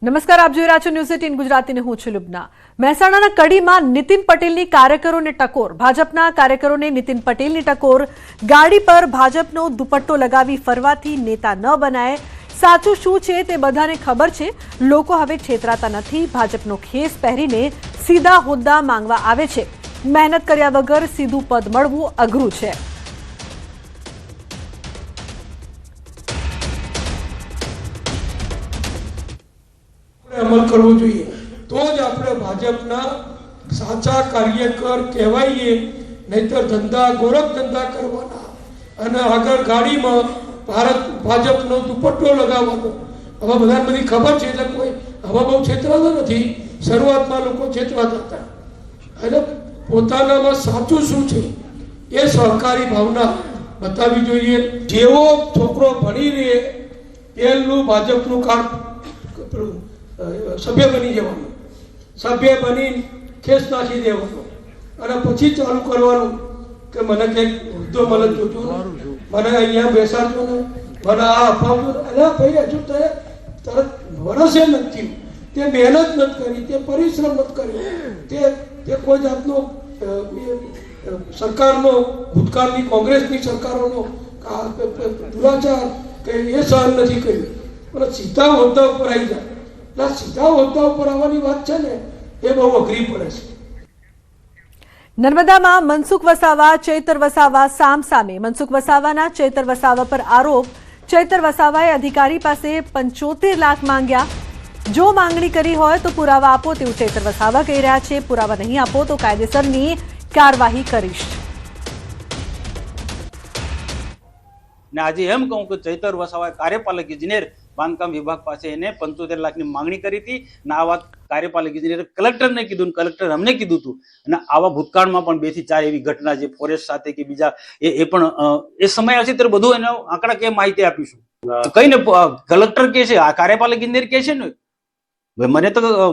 નમસ્કાર, આપ જોઈ રહ્યા છો ન્યૂઝ 18 ગુજરાતીને હું છું લુબના। મહેસાણાના કડીમાં નીતિન પટેલની કાર્યકરોને ટકોર। ભાજપના કાર્યકરોને નીતિન પટેલની ટકોર। ગાડી પર ભાજપનો દુપટ્ટો લગાવી ફરવાથી નેતા ન બનાય। સાચું શું છે તે બધાને ખબર છે। લોકો હવે છેતરાતા નથી। ભાજપનો ખેસ પહેરીને સીધા હોદ્દા માંગવા આવે છે। મહેનત કર્યા વગર સીધું પદ મળવું અઘરું છે। अमल करवो जोईए तो ज आपणे भाजपना साचा कार्यकर कहेवाईए। नहींतर धंधा गोरख धंधा करवाना अने आगळ गाडीमां भारत भाजपनो दुपट्टो लगावવાનો। हवे बधाने बधी खबर छे એટલે કોઈ हवे बहु छेतराता નથી। શરૂઆતમાં લોકો છેતરાતા હતા એટલે પોતાનામાં સાચું શું છે એ સહકારી ભાવના બતાવવી જોઈએ। જેવો છોકરો ભણી રહે પહેલું ભાજપનું કાર્ડ સભ્ય બની જવાનું, સભ્ય બની ખેસ નાખી દેવાનો અને પછી ચાલુ કરવાનું કે મને કંઈક વૃદ્ધો મળે જોજો, મને અહીંયા બેસાડજો ને, મને આ અપાવજો। અરે ભાઈ, હજુ તરત વરસે નથી તે મહેનત નથી કરી, તે પરિશ્રમ નથી કર્યો, તે કોઈ જાતનો સરકારનો ભૂતકાળની કોંગ્રેસની સરકારોનો દુરાચાર કે એ સહન નથી કર્યું। પણ સીધા હોદ્દા ઉપર આવી જાય, सीधा होद्दा पर आवવાની વાત છે ને એ બહુ અઘરી પડે છે। નર્મદામાં મનસુખ વસાવા ચૈતર વસાવા સામસામે। મનસુખ વસાવાના ચૈતર વસાવા પર આરોપ। ચૈતર વસાવાએ અધિકારી પાસે 75 લાખ માંગ્યા। જો માંગણી કરી હોય તો પુરાવા આપો તેવું ચૈતર વસાવા કહી રહ્યા છે। પુરાવા નહીં આપો તો કાયદેસરની કાર્યવાહી કરીશ। ને આજે એમ કહું કે ચૈતર વસાવાએ કાર્યપાલક ઇજનેર બાંધકામ વિભાગ પાસે એને 75 લાખની માંગણી કરી હતી અને આ વાત કાર્યપાલક ઇજનેરે કલેક્ટરને કીધું, કલેક્ટર અમને કીધું હતું। અને આવા ભૂતકાળમાં પણ 2 થી 4 એવી ઘટના જે ફોરેસ્ટ સાથે કે બીજા એ પણ એ સમય આવશે ત્યારે બધું એને આંકડાકીય માહિતી આપીશું। કઈ ને કલેક્ટર કે છે, આ કાર્યપાલક ઇજનેર કે છે ને,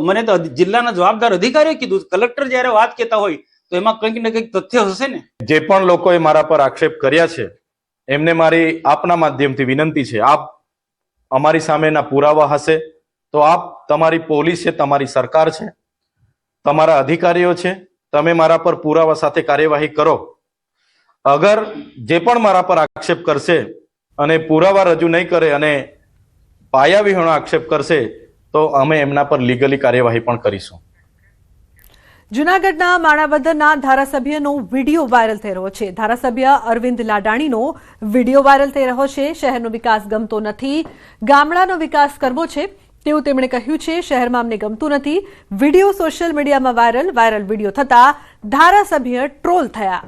મને તો જિલ્લાના જવાબદાર અધિકારીએ કીધું। કલેક્ટર જયારે વાત કહેતા હોય તો એમાં કંઈક ને કંઈક તથ્ય હશે ને। જે પણ લોકોએ મારા પર આક્ષેપ કર્યા છે એમને મારી આપના માધ્યમથી વિનંતી છે, આપ અમારી સામેના પુરાવા હશે તો આપ, તમારી પોલીસ છે, તમારી સરકાર છે, તમારા અધિકારીઓ છે, તમે મારા પર પુરાવા સાથે કાર્યવાહી કરો। અગર જે પણ મારા પર આક્ષેપ કરશે અને પુરાવા રજૂ નહીં કરે અને પાયાવિહોણો આક્ષેપ કરશે તો અમે એમના પર લીગલી કાર્યવાહી પણ કરીશું। જૂનાગઢના માણાવદરના ધારાસભ્યનો વિડીયો વાયરલ થઈ રહ્યો છે। ધારાસભ્ય અરવિંદ લાડાણીનો વિડીયો વાયરલ થઈ રહ્યો છે। શહેરનો વિકાસ ગમતો નથી, ગામડાનો વિકાસ કરવો છે તેવું તેમણે કહ્યું છે। શહેરમાં અમને ગમતું નથી। વિડીયો સોશિયલ મીડિયામાં વાયરલ વિડીયો થતા ધારાસભ્ય ટ્રોલ થયા।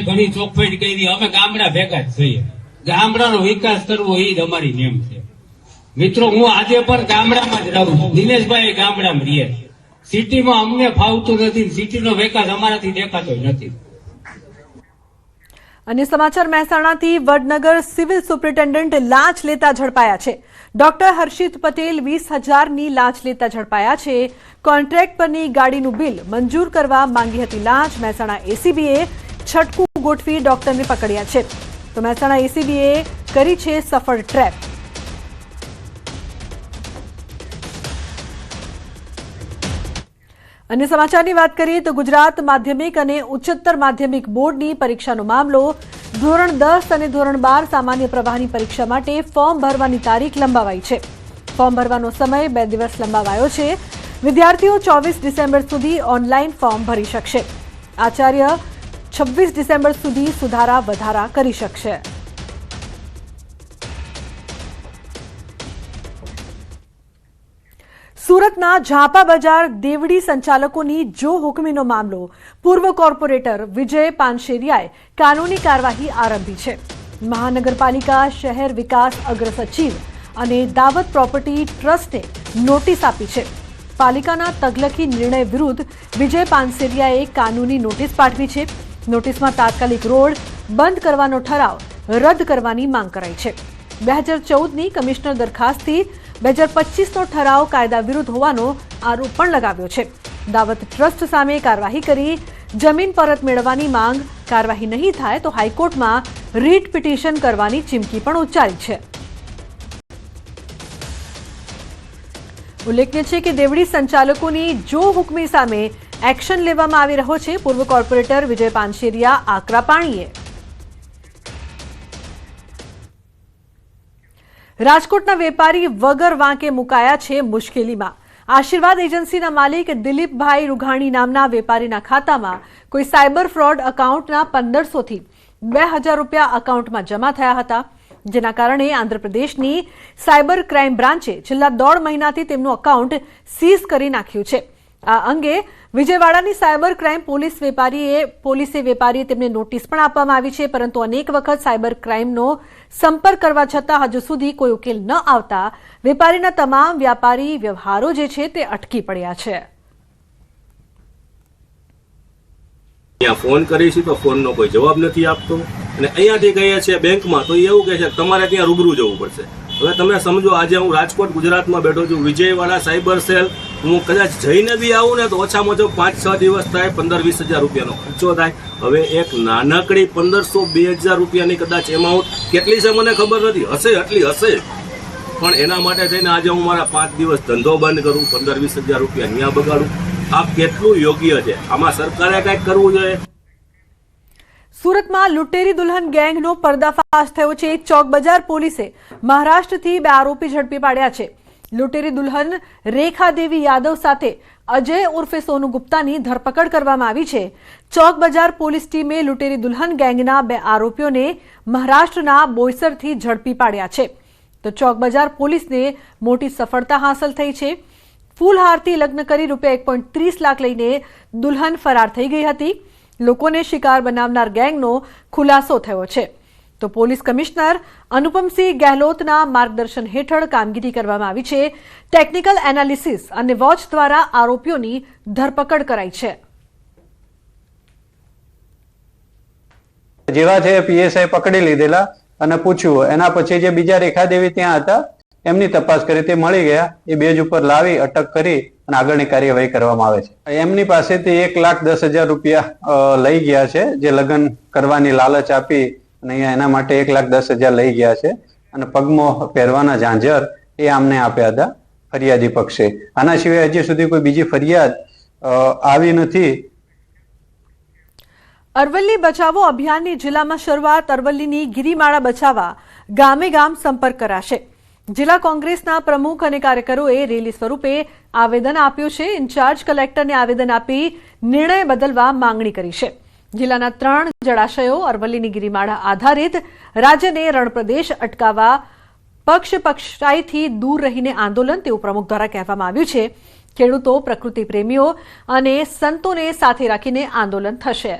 ઘણી ચોખવટ કરી, અમે ગામડા ભેગા જ છીએ, ગામડાનો વિકાસ કરવો એ જ અમારી નેમ છે। મિત્રો, હું આજે પણ ગામડામાં જ રહું છું, દિનેશભાઈ ગામડામાં રહીએ। સિટીમાં અમને ફાવતું નથી, સિટીનો વિકાસ અમારાથી દેખાતો નથી। અન્ય સમાચાર મહેસાણાથી વડનગર સિવિલ સુપ્રિન્ટેન્ડન્ટ લાંચ લેતા ઝડપાયા છે। ડોક્ટર હર્ષિત પટેલ 20,000ની લાંચ લેતા ઝડપાયા છે। કોન્ટ્રાક્ટ પરની ગાડીનું બિલ મંજૂર કરવા માંગી હતી લાંચ। મહેસાણા એસીબીએ છટકું ગોઠવી ડોક્ટરને પકડ્યા છે। તો મહેસાણા એસીબીએ કરી છે સફળ ટ્રેપ। अन्य समाचार की बात करिए तो गुजरात माध्यमिक और उच्चतर माध्यमिक बोर्ड की परीक्षा मामलो। धोरण 10 और धोरण 12 सामान्य प्रवाहनी परीक्षा माटे फॉर्म भरवानी तारीख लंबावाई है। फॉर्म भरवानो समय 2 दिवस लंबावायो है। विद्यार्थीओ 24 डिसेम्बर सुधी ऑनलाइन फॉर्म भरी शकशे। आचार्य 26 डिसेम्बर सुधी सुधारा वधारा करी शकशे। सूरतना झापा बजार देवड़ी संचालकोनी जो हुकमीनो मामलो। पूर्व कॉर्पोरेटर विजय पानशेरियाए कानूनी कार्यवाही आरंभी है। महानगरपालिका शहर विकास अग्रसचिव अने दावत प्रोपर्टी ट्रस्टे नोटिस आपी है। पालिकाना तगलखी निर्णय विरुद्ध विजय पानशेरियाए कानूनी नोटिस पाठवी है। नोटिसमां तात्कालिक रोड बंद करवानो ठराव रद्द करवानी मांग कराई है। 2014ની કમિશનર દરખાસ્તથી 2025નો ઠરાવ કાયદા વિરુદ્ધ હોવાનો આરોપ પણ લગાવ્યો છે। દાવત ટ્રસ્ટ સામે કાર્યવાહી કરી જમીન પરત મેળવવાની માંગ। કાર્યવાહી નહીં થાય તો હાઈકોર્ટમાં રીટ પિટિશન કરવાની ચીમકી પણ ઉચ્ચારી છે। ઉલ્લેખનીય છે કે દેવડી સંચાલકોની જો હુકમી સામે એક્શન લેવામાં આવી રહ્યો છે. પૂર્વ કોર્પોરેટર વિજય પાનશેરિયા આકરા પાણીએ. રાજકોટના વેપારી વગર વાંકે મુકાયા છે મુશ્કેલીમાં. આશીર્વાદ એજન્સીના માલિક દિલીપભાઈ રૂઘાણી નામના વેપારીના ખાતામાં કોઈ સાયબર ફ્રોડ એકાઉન્ટના 1500 થી 2000 રૂપિયા એકાઉન્ટમાં જમા થયા હતા, જેના કારણે આંધ્રપ્રદેશની સાયબર ક્રાઇમ બ્રાન્ચે છેલ્લા 1.5 મહિનાથી તેમનું એકાઉન્ટ સીઝ કરી નાખ્યું છે. આ અંગે વિજયવાડાની સાયબર ક્રાઇમ પોલીસે વેપારીએ તેમને નોટિસ પણ આપવામાં આવી છે, પરંતુ અનેક વખત સાયબર ક્રાઇમનો સંપર્ક કરવા છતાં હજુ સુધી કોઈ ઉકેલ ન આવતા વેપારીના તમામ વ્યાપારી વ્યવહારો જે છે તે અટકી પડ્યા છે. ત્યાં ફોન કરીશું તો ફોનનો કોઈ જવાબ નથી આપતો, અને અહીંયાથી કહીએ છીએ બેંકમાં તો એવું કહે છે કે તમારે ત્યાં રૂબરૂ જવું પડશે. હવે તમે સમજો, આજે હું રાજકોટ ગુજરાતમાં બેઠો છું, વિજયવાડા સાયબર સેલ હું કદાચ જઈને બી આવું ને તો ઓછામાં ઓછો 5-6 દિવસ થાય, 15-20 હજાર રૂપિયાનો ખર્ચો થાય. હવે એક નાનકડી 1500-2000 રૂપિયાની કદાચ એમાઉન્ટ કેટલી છે મને ખબર નથી, હશે એટલી હશે, પણ એના માટે થઈને આજે હું મારા 5 દિવસ ધંધો બંધ કરું, 15-20 હજાર રૂપિયા ત્યાં બગાડું. આ કેટલું યોગ્ય છે? આમાં સરકારે કંઈક કરવું જોઈએ. સુરતમાં લૂંટેરી દુલ્હન ગેંગનો પર્દાફાશ થયો છે. ચોક બજાર પોલીસે મહારાષ્ટ્રથી 2 આરોપી ઝડપી પાડ્યા છે. લૂંટેરી દુલ્હન રેખા દેવી યાદવ સાથે અજય ઉર્ફે સોનુ ગુપ્તાની ધરપકડ કરવામાં આવી છે. ચોક બજાર પોલીસ ટીમે લૂંટેરી દુલ્હન ગેંગના 2 આરોપીઓને મહારાષ્ટ્રના બોઈસરથી ઝડપી પાડ્યા છે. તો ચોક બજાર પોલીસને મોટી સફળતા હાંસલ થઈ છે. ફૂલહારથી લગ્ન કરી ₹1.30 લાખ લઈને દુલ્હન ફરાર થઈ ગઈ હતી. લોકોને શિકાર બનાવનાર ગેંગનો ખુલાસો થયો છે. તો પોલીસ કમિશનર અનુપમસિંહ ગહેલોતના માર્ગદર્શન હેઠળ કામગીરી કરવામાં આવી છે. ટેકનિકલ એનાલિસિસ અને વોચ દ્વારા આરોપીઓની ધરપકડ કરાઈ છે. જેવા છે પીએસઆઈ પકડી લીધેલા અને પૂછ્યું, એના પછી જે બીજા રેખાદેવી ત્યાં હતા એમની તપાસ કરી, તે મળી ગયા. એ બેજ ઉપર લાવી અટક કરી અને આગળની કાર્યવાહી કરવામાં આવે છે. એમની પાસેથી 1,10,000 રૂપિયા લઈ ગયા છે, જે લગ્ન કરવાની લાલચ આપી અને અહીંયા એના માટે 1,10,000 લઈ ગયા છે. અને પગમાં પહેરવાના ઝાંઝર એ આમને આપ્યા હતા ફરિયાદી પક્ષે. આના સિવાય હજી સુધી કોઈ બીજી ફરિયાદ આવી નથી. અરવલ્લી બચાવો અભિયાનની જિલ્લામાં શરૂઆત. અરવલ્લીની ગિરિમાળા બચાવવા ગામે ગામ સંપર્ક કરાશે. જિલ્લા કોંગ્રેસના પ્રમુખ અને કાર્યકરોએ રેલી સ્વરૂપે આવેદન આપ્યું છે. ઇન્ચાર્જ કલેક્ટરને આવેદન આપી નિર્ણય બદલવા માંગણી કરી છે. જિલ્લાના 3 જળાશયો અરવલ્લીની ગિરિમાળા આધારિત રાજ્યને રણપ્રદેશ અટકાવવા પક્ષાઈથી દૂર રહીને આંદોલન, તેવું પ્રમુખ દ્વારા કહેવામાં આવ્યું છે. ખેડૂતો, પ્રકૃતિ પ્રેમીઓ અને સંતોને સાથે રાખીને આંદોલન થશે.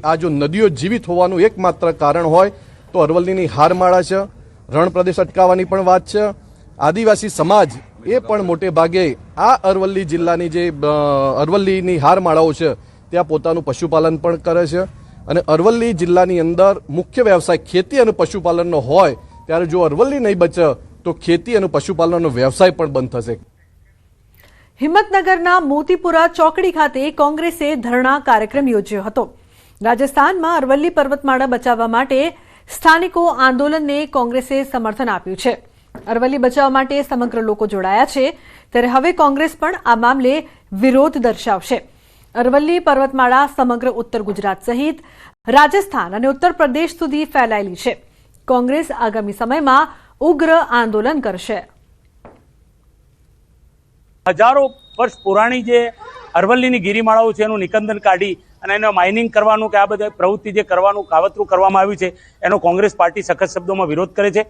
આ જો નદીઓ જીવિત હોવાનું એકમાત્ર કારણ હોય તો અરવલ્લીની હારમાળા છે. રણ પ્રદેશ અટકાવવાની પણ વાત છે. આદિવાસી સમાજ એ પણ મોટે ભાગે આ અરવલ્લી જિલ્લાની જે અરવલ્લીની હારમાળાઓ છે ત્યાં પોતાનું પશુપાલન પણ કરે છે. અને અરવલ્લી જિલ્લાની અંદર મુખ્ય વ્યવસાય ખેતી અને પશુપાલનનો હોય ત્યારે જો અરવલ્લી નહીં બચે તો ખેતી અને પશુપાલનનો વ્યવસાય પણ બંધ થશે. હિંમતનગરના મોતીપુરા ચોકડી ખાતે કોંગ્રેસે ધરણા કાર્યક્રમ યોજ્યો હતો. રાજસ્થાનમાં અરવલ્લી પર્વતમાળા બચાવવા માટે સ્થાનિકો આંદોલનને કોંગ્રેસે સમર્થન આપ્યું છે. અરવલ્લી બચાવવા માટે સમગ્ર લોકો જોડાયા છે, ત્યારે હવે કોંગ્રેસ પણ આ મામલે વિરોધ દર્શાવશે. અરવલ્લી પર્વતમાળા સમગ્ર ઉત્તર ગુજરાત સહિત રાજસ્થાન અને ઉત્તર પ્રદેશ સુધી ફેલાયેલી છે. કોંગ્રેસ આગામી સમયમાં ઉગ્ર આંદોલન કરશે. હજારો વર્ષ પુરાણી જે અરવલ્લીની ગિરિમાળાઓ છે એનું નિકંદન કાઢી અને એને માઇનિંગ કરવાનું કે આ બધી પ્રવૃત્તિ જે કરવાનું કાવતરું કરવામાં આવ્યું છે એનો કોંગ્રેસ પાર્ટી સખત શબ્દોમાં વિરોધ કરે છે.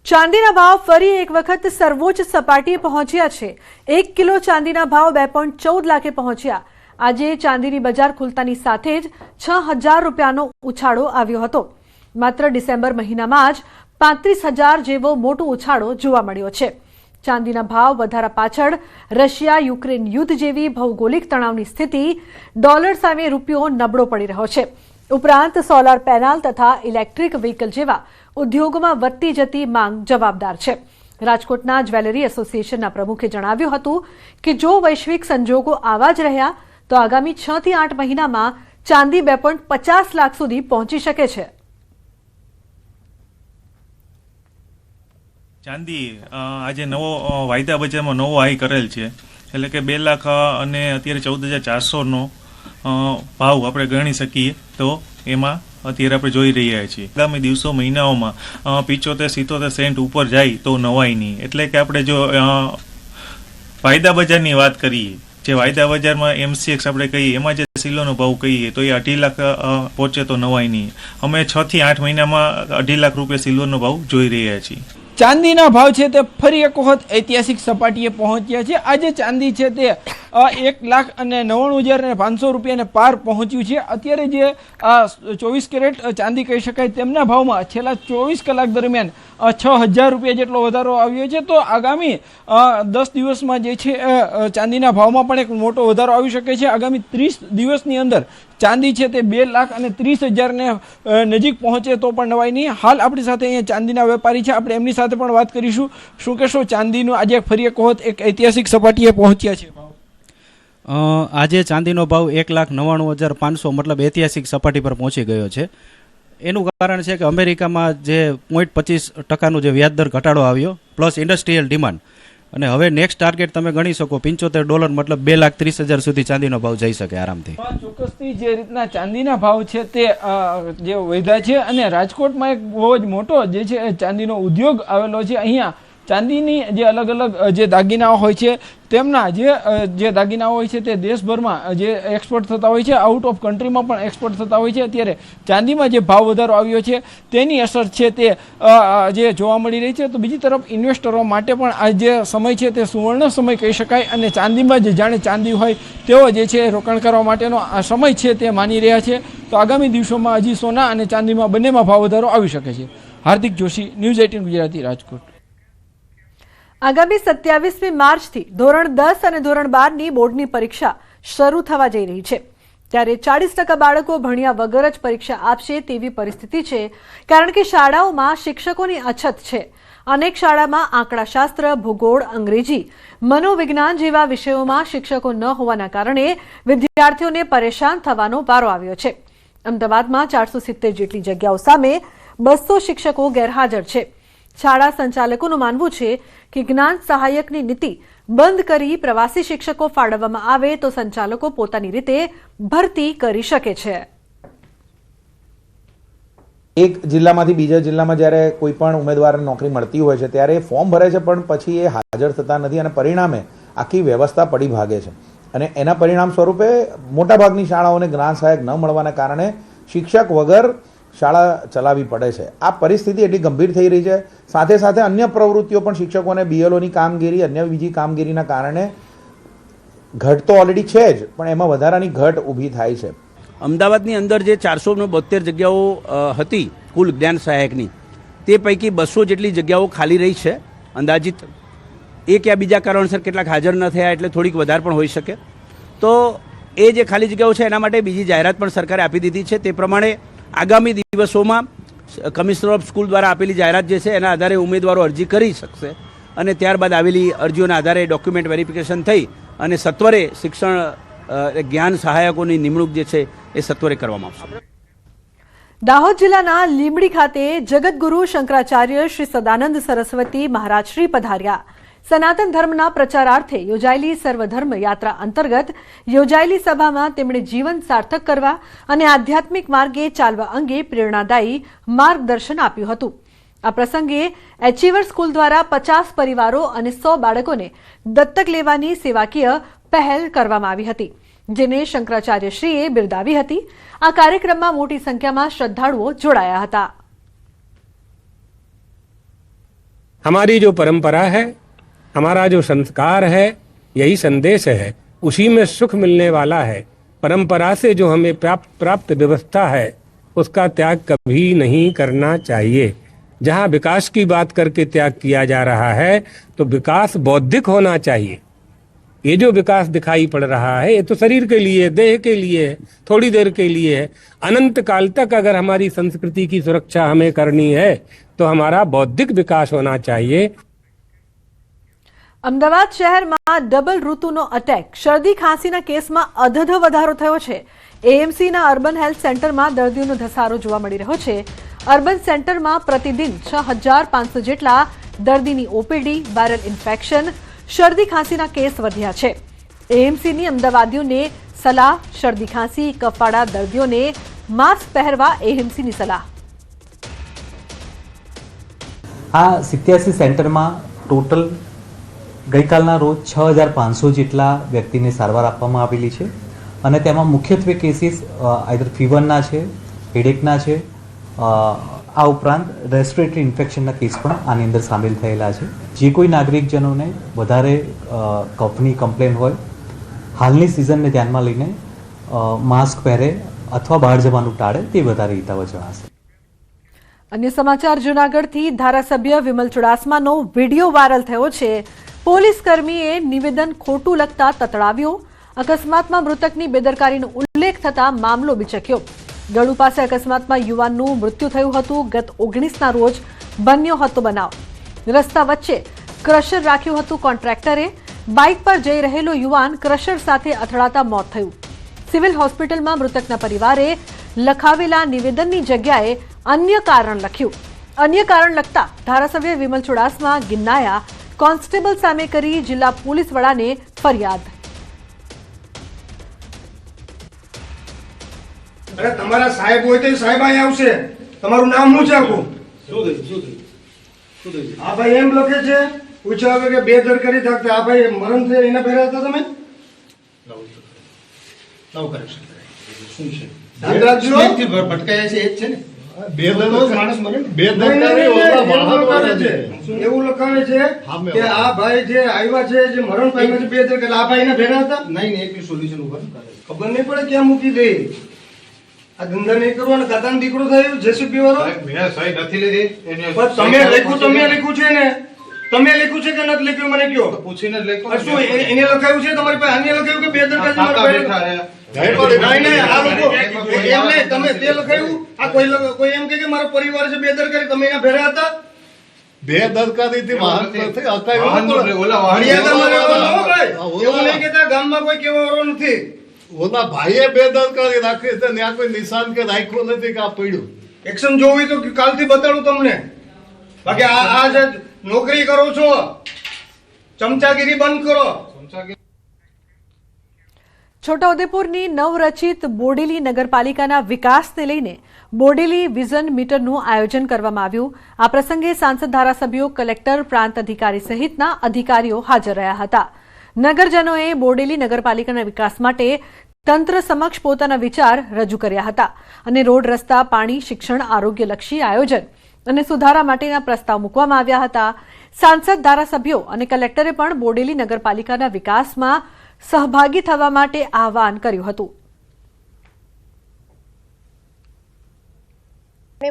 ચાંદીના ભાવ ફરી એક વખત સર્વોચ્ચ સપાટીએ પહોંચ્યા છે. 1 કિલો ચાંદીના ભાવ 2.14 લાખે પહોંચ્યા. આજે ચાંદીની બજાર ખુલતાની સાથે જ 6,000 રૂપિયાનો ઉછાળો આવ્યો હતો. માત્ર ડિસેમ્બર મહિનામાં જ 35,000 જેવો મોટો ઉછાળો જોવા મળ્યો છે. ચાંદીના ભાવ વધારા પાછળ રશિયા યુક્રેન યુદ્ધ જેવી ભૌગોલિક તણાવની સ્થિતિ, ડોલર સામે રૂપિયો નબળો પડી રહ્યો છે. ઉપરાંત સોલાર પેનલ તથા ઇલેક્ટ્રિક વ્હીકલ જેવા ઉદ્યોગોમાં વધતી જતી માંગ જવાબદાર છે. રાજકોટના જ્વેલરી એસોસિએશનના પ્રમુખે જણાવ્યું હતું કે જો વૈશ્વિક સંજોગો આવા જ રહ્યા તો આગામી 6 થી 8 મહિનામાં ચાંદી 2.50 લાખ સુધી પહોંચી શકે છે. ચાંદી આજે નવો વાયદા બજારમાં નવો હાઈ કરેલ છે, એટલે કે 2 લાખ અને અત્યારે 14,400નો ભાવ આપણે ગણી શકીએ. તો એમાં અત્યારે આપણે જોઈ રહ્યા છીએ આગામી દિવસો મહિનાઓમાં 75-77 સેન્ટ ઉપર જાય તો નવાય નહીં. એટલે કે આપણે જો વાયદા બજારની વાત કરીએ, જે વાયદા બજારમાં MCX આપણે કહીએ એમાં જે સિલ્વરનો ભાવ કહીએ તો એ 2.5 લાખ પહોંચે તો નવાય નહીં. અમે 6 થી 8 મહિનામાં 2.5 લાખ રૂપિયા સિલ્વરનો ભાવ જોઈ રહ્યા છીએ. ચાંદીના ભાવ છે તે ફરી એક વખત ઐતિહાસિક સપાટીએ પહોંચ્યા છે. આજે ચાંદી છે તે 1,99,500 રૂપિયાને પાર પહોંચ્યું છે. અત્યારે જે 24 કેરેટ ચાંદી કહી શકાય તેમના ભાવમાં છેલ્લા 24 કલાક દરમિયાન 6,000 રૂપિયા જેટલો વધારો આવ્યો છે. તો આગામી 10 દિવસમાં જે છે ચાંદીના ભાવમાં પણ એક મોટો વધારો આવી શકે છે. આગામી 30 દિવસની અંદર ચાંદી છે તે 2,30,000ને નજીક પહોંચે તો પણ નવાઈ નહીં. હાલ આપણી સાથે અહીંયા ચાંદીના વેપારી છે, આપણે એમની સાથે પણ વાત કરીશું. શું કહેશો, ચાંદીનો આજે ફરી એક વખત એક ઐતિહાસિક સપાટીએ પહોંચ્યા છે? આજે ચાંદીનો ભાવ 1,99,500 મતલબ ઐતિહાસિક સપાટી પર પહોંચી ગયો છે. એનું કારણ છે કે અમેરિકામાં જે 0.25% જે વ્યાજદર ઘટાડો આવ્યો પ્લસ ઇન્ડસ્ટ્રીયલ ડિમાન્ડ, અને હવે નેક્સ્ટ ટાર્ગેટ તમે ગણી શકો $75 મતલબ 2,30,000 સુધી ચાંદીનો ભાવ જઈ શકે આરામથી. ચોક્કસથી જે રીતના ચાંદીના ભાવ છે તે જે વધ્યા છે, અને રાજકોટમાં એક બહુ જ મોટો જે છે ચાંદીનો ઉદ્યોગ આવેલો છે. અહીંયા ચાંદીની જે અલગ અલગ જે દાગીનાઓ હોય છે તેમના જે દાગીનાઓ હોય છે તે દેશભરમાં જે એક્સપોર્ટ થતા હોય છે, આઉટ ઓફ કન્ટ્રીમાં પણ એક્સપોર્ટ થતા હોય છે. અત્યારે ચાંદીમાં જે ભાવ વધારો આવ્યો છે તેની અસર છે તે જે જોવા મળી રહી છે. તો બીજી તરફ ઇન્વેસ્ટરો માટે પણ આ જે સમય છે તે સુવર્ણ સમય કહી શકાય, અને ચાંદીમાં જે જાણે ચાંદી હોય તેઓ જે છે રોકાણ કરવા માટેનો આ સમય છે તે માની રહ્યા છે. તો આગામી દિવસોમાં હજી સોના અને ચાંદીમાં બંનેમાં ભાવ વધારો આવી શકે છે. હાર્દિક જોશી, ન્યૂઝ 18 ગુજરાતી, રાજકોટ. આગામી 27મી માર્ચથી ધોરણ 10 અને ધોરણ 12ની બોર્ડની પરીક્ષા શરૂ થવા જઈ રહી છે. ત્યારે 40% બાળકો ભણ્યા વગર જ પરીક્ષા આપશે તેવી પરિસ્થિતિ છે, કારણ કે શાળાઓમાં શિક્ષકોની અછત છે. અનેક શાળામાં આંકડાશાસ્ત્ર, ભૂગોળ, અંગ્રેજી, મનોવિજ્ઞાન જેવા વિષયોમાં શિક્ષકો ન હોવાના કારણે વિદ્યાર્થીઓને પરેશાન થવાનો વારો આવ્યો છે. અમદાવાદમાં 470 જેટલી જગ્યાઓ સામે 200 શિક્ષકો ગેરહાજર છે. શાળા સંચાલકોનું માનવું છે કે જ્ઞાન સહાયકની નીતિ બંધ કરી પ્રવાસી શિક્ષકો ફાળવવામાં આવે તો સંચાલકો પોતાની રીતે ભરતી કરી શકે છે. એક જિલ્લામાંથી બીજા જિલ્લામાં જ્યારે કોઈ પણ ઉમેદવારને નોકરી મળતી હોય છે ત્યારે ફોર્મ ભરે છે પણ પછી એ હાજર થતા નથી, અને પરિણામે આખી વ્યવસ્થા પડી ભાગે છે. અને એના પરિણામ સ્વરૂપે મોટાભાગની શાળાઓને જ્ઞાન સહાયક ન મળવાના કારણે શિક્ષક વગર શાળા ચલાવવી પડે છે. આ પરિસ્થિતિ એટલી ગંભીર થઈ રહી છે. સાથે સાથે અન્ય પ્રવૃત્તિઓ પણ શિક્ષકોને BLOની કામગીરી, અન્ય બીજી કામગીરીના કારણે ઘટ તો ઓલરેડી છે જ, પણ એમાં વધારાની ઘટ ઊભી થાય છે. અમદાવાદની અંદર જે 472 જગ્યાઓ હતી કુલ જ્ઞાન સહાયકની, તે પૈકી 200 જેટલી જગ્યાઓ ખાલી રહી છે અંદાજિત. એક યા બીજા કારણસર કેટલાક હાજર ન થયા એટલે થોડીક વધારે પણ હોઈ શકે. તો એ જે ખાલી જગ્યાઓ છે એના માટે બીજી જાહેરાત પણ સરકારે આપી દીધી છે. તે પ્રમાણે આગામી દિવસોમાં કમિશનર ઓફ સ્કૂલ દ્વારા આપેલી જાહેરાત જે છે એના આધારે ઉમેદવારો અરજી કરી શકશે, અને ત્યારબાદ આવેલી અરજીઓના આધારે ડોક્યુમેન્ટ વેરિફિકેશન થઈ અને સત્વરે શિક્ષણ જ્ઞાન સહાયકોની નિમણૂક જે છે એ સત્વરે કરવામાં આવશે. દાહોદ જિલ્લાના લીંબડી ખાતે જગતગુરુ શંકરાચાર્ય શ્રી સદાનંદ સરસ્વતી મહારાજ શ્રી પધાર્યા. સનાતન ધર્મના પ્રચારાર્થે યોજાયેલી સર્વધર્મ યાત્રા અંતર્ગત યોજાયેલી સભામાં તેમણે જીવન સાર્થક કરવા અને આધ્યાત્મિક માર્ગે ચાલવા અંગે પ્રેરણાદાયી માર્ગદર્શન આપ્યું હતું. આ પ્રસંગે એચીવર સ્કૂલ દ્વારા 50 પરિવારો અને 100 બાળકોને દત્તક લેવાની સેવાકીય પહેલ કરવામાં આવી હતી, જેને શંકરાચાર્યશ્રીએ બિરદાવી હતી. આ કાર્યક્રમમાં મોટી સંખ્યામાં શ્રદ્ધાળુઓ જોડાયા હતા. हमारी जो परंपरा है, हमारा जो संस्कार है, यही संदेश है, उसी में सुख मिलने वाला है. परंपरा से जो हमें प्राप्त व्यवस्था है उसका त्याग कभी नहीं करना चाहिए. जहाँ विकास की बात करके त्याग किया जा रहा है तो विकास बौद्धिक होना चाहिए. ये जो विकास दिखाई पड़ रहा है ये तो शरीर के लिए, देह के लिए है, थोड़ी देर के लिए है. अनंत काल तक अगर हमारी संस्कृति की सुरक्षा हमें करनी है तो हमारा बौद्धिक विकास होना चाहिए. અમદાવાદ શહેરમાં ડબલ ઋતુનો અટેક, શરદી ખાંસીના કેસમાં અધધ વધારો થયો છે. એએમસીના અર્બન હેલ્થ સેન્ટરમાં દર્દીઓનો ધસારો જોવા મળી રહ્યો છે. અર્બન સેન્ટરમાં પ્રતિદિન 6,500 જેટલા દર્દીની ઓપીડી, વાયરલ ઇન્ફેક્શન, શરદી ખાંસીના કેસ વધ્યા છે. એએમસીની અમદાવાદીઓને સલાહ, શરદી ખાંસી કફવાળા દર્દીઓને માસ્ક પહેરવા એએમસીની સલાહ. આ 87 સેન્ટરમાં ટોટલ ગઈકાલના રોજ 6500 જેટલા વ્યક્તિને સારવાર આપવામાં આવેલી છે અને તેમાં મુખ્યત્વે કેસીસ આઈધર ફીવરના છે, હેડેકના છે, આ ઉપરાંત રેસ્પિરેટરી ઇન્ફેક્શનના કેસ પણ આની અંદર સામેલ થયેલા છે. જે કોઈ નાગરિકજનોને વધારે કફની કમ્પ્લેન હોય, હાલની સિઝનને ધ્યાનમાં લઈને માસ્ક પહેરે અથવા બહાર જવાનું ટાળે તે વધારે હિતાવહ જણાશે. અન્ય સમાચાર જૂનાગઢથી ધારાસભ્ય વિમલ ચુડાસમાનો વિડીયો વાયરલ થયો છે. પોલીસ કર્મીએ નિવેદન ખોટું લખતા તતડાવ્યો. અકસ્માતમાં મૃતકની બેદરકારીનો ઉલ્લેખ થતા મામલો બિચક્યો. ગળુ પાસે અકસ્માતમાં યુવાનનું મૃત્યુ થયું હતું. ગત 19ના રોજ બન્યો હતો બનાવ. રસ્તા વચ્ચે ક્રશર રાખ્યું હતું કોન્ટ્રાક્ટરે. બાઇક પર જઈ રહેલો યુવાન ક્રશર સાથે અથડાતા મોત થયું. સિવિલ હોસ્પિટલમાં મૃતકના પરિવારે લખાવેલા નિવેદનની જગ્યાએ અન્ય કારણ લખ્યું. અન્ય કારણ લખતા ધારાસભ્ય વિમલ ચુડાસમા ગિન્નાયા કોન્સ્ટેબલ સામે કરી જિલ્લા પોલીસ વડાને ફરિયાદ. અરે તમારા સાહેબ હોય તો સાહેબ અહીં આવશે. તમારું નામ શું છે? આખું આ ભાઈ એમ લખે છે, પૂછ્યા વગર કે બેદરકારી થતા આ ભાઈ મરણ થયા એના પહેલા હતા તમે શું છે? ભટકાયા છે એ જ છે ને. એવું લખાવે છે કે આ ભાઈ જે આવ્યા છે, જે મરણ પામ્યા છે બેદરકારી, આ ભાઈ ભેગા હતા નહીં. એટલું સોલ્યુશન ઉપર ખબર નહીં પડે ક્યાં મૂકી દે. આ ધંધા નહીં કરવાનો. કાકાનો દીકરો થયો જેસીબી વાળો. મેં સહી નથી લીધી. તમે લખ્યું છે ને? તમે લખ્યું છે કે નથી લખ્યું મને કયો? પૂછીને જ લખ્યું. શું એને લખાયું છે તમારી પાસે? આને લખાયું કે બેદરકારી? તમે તે લખાયું. આ કોઈ એમ કે મારો પરિવાર છે બેદરકારી, તમે એના ભેરા હતા? બેદરકારી એવું નહીં કેતા ગામમાં કોઈ કેવા વાળો નથી. ઓના ભાઈએ બેદરકારી રાખી છે, ત્યાં કોઈ નિશાન કે રાખ્યું નથી કે આ પડ્યું. એક્શન જોવી તો કાલથી બતાડું તમને. બાકી આ જે નોકરી કરો છો, ચમચાગીરી બંધ કરો. છોટાઉદેપુરની નવરચિત બોડેલી નગરપાલિકાના વિકાસને લઈને બોડેલી વિઝન મીટરનું આયોજન કરવામાં આવ્યું. આ પ્રસંગે સાંસદ, ધારાસભ્યો, કલેક્ટર, પ્રાંત અધિકારી સહિતના અધિકારીઓ હાજર રહ્યા હતા. નગરજનોએ બોડેલી નગરપાલિકાના વિકાસ માટે તંત્ર સમક્ષ પોતાના વિચાર રજૂ કર્યા હતા અને રોડ, રસ્તા, પાણી, શિક્ષણ, આરોગ્યલક્ષી આયોજન અને સુધારા માટેના પ્રસ્તાવ મૂકવામાં આવ્યા હતા. સાંસદ, ધારાસભ્યો અને કલેક્ટરે પણ બોડેલી નગરપાલિકાના વિકાસમાં સહભાગી થવા માટે આહવાન કર્યું હતું.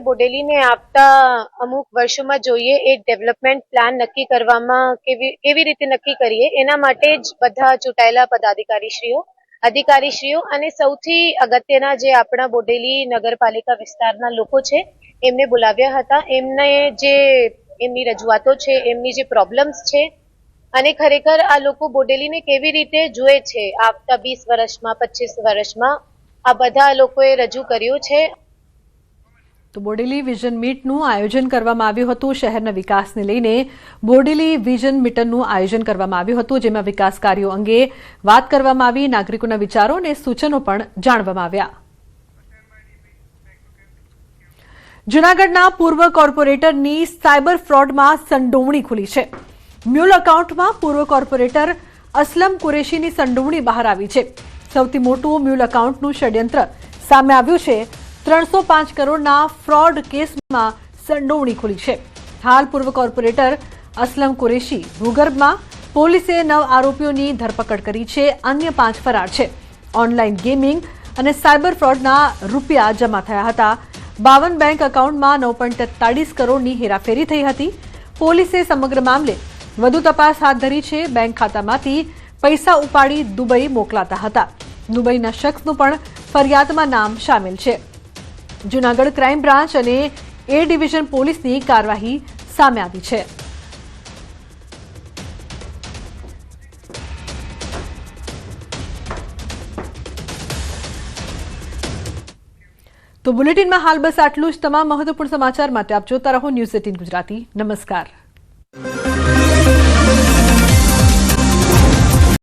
બોડેલીને આવતા અમુક વર્ષોમાં જોઈએ એક ડેવલપમેન્ટ પ્લાન નક્કી કરવામાં કેવી રીતે નક્કી કરીએ એના માટે જ બધા ચૂંટાયેલા અધિકારીશ્રીઓ અને સૌથી અગત્યના જે આપણા બોડેલી નગરપાલિકા વિસ્તારના લોકો છે એમને બોલાવ્યા હતા. એમને જે એમની રજૂઆતો છે, એમની જે પ્રોબ્લેમ્સ છે અને ખરેખર આ લોકો બોડેલીને કેવી રીતે જુએ છે આવતા 20 વર્ષમાં, 25 વર્ષમાં, આ બધા લોકોએ રજૂ કર્યું છે. તો બોડેલી વિઝન મીટનું આયોજન કરવામાં આવ્યું હતું. શહેરના વિકાસને લઈને બોડેલી વિઝન મીટનું આયોજન કરવામાં આવ્યું હતું, જેમાં વિકાસ કાર્યો અંગે વાત કરવામાં આવી. નાગરિકોના વિચારો અને સૂચનો પણ જાણવામાં આવ્યા. જૂનાગઢના પૂર્વ કોર્પોરેટરની સાયબર ફ્રોડમાં સંડોવણી ખુલી છે. મ્યુલ એકાઉન્ટમાં પૂર્વ કોર્પોરેટર અસલમ કુરેશીની સંડોવણી બહાર આવી છે. સૌથી મોટું મ્યુલ એકાઉન્ટનું ષડયંત્ર સામે આવ્યું છે. 305 કરોડના ફ્રોડ કેસમાં સંડોવણી ખુલી છે. હાલ પૂર્વ કોર્પોરેટર અસલમ કુરેશી ભૂગર્ભમાં. પોલીસે 9 આરોપીઓની ધરપકડ કરી છે. અન્ય 5 ફરાર છે. ઓનલાઈન ગેમિંગ અને સાયબર ફ્રોડના રૂપિયા જમા થયા હતા. 52 બેંક એકાઉન્ટમાં 9.43 કરોડની હેરાફેરી થઈ હતી. પોલીસે સમગ્ર મામલે વધુ તપાસ હાથ ધરી છે. બેંક ખાતામાંથી પૈસા ઉપાડી દુબઈ મોકલાતા હતા. દુબઈના શખ્સનું પણ ફરિયાદમાં નામ સામેલ છે. જૂનાગઢ ક્રાઇમ બ્રાન્ચ અને એ ડિવિઝન પોલીસની કાર્યવાહી સામે આવી છે. તો બુલેટિનમાં હાલ બસ આટલું જ. તમામ મહત્વપૂર્ણ સમાચાર માટે આપ જોતા રહો ન્યૂઝ 18 ગુજરાતી. નમસ્કાર.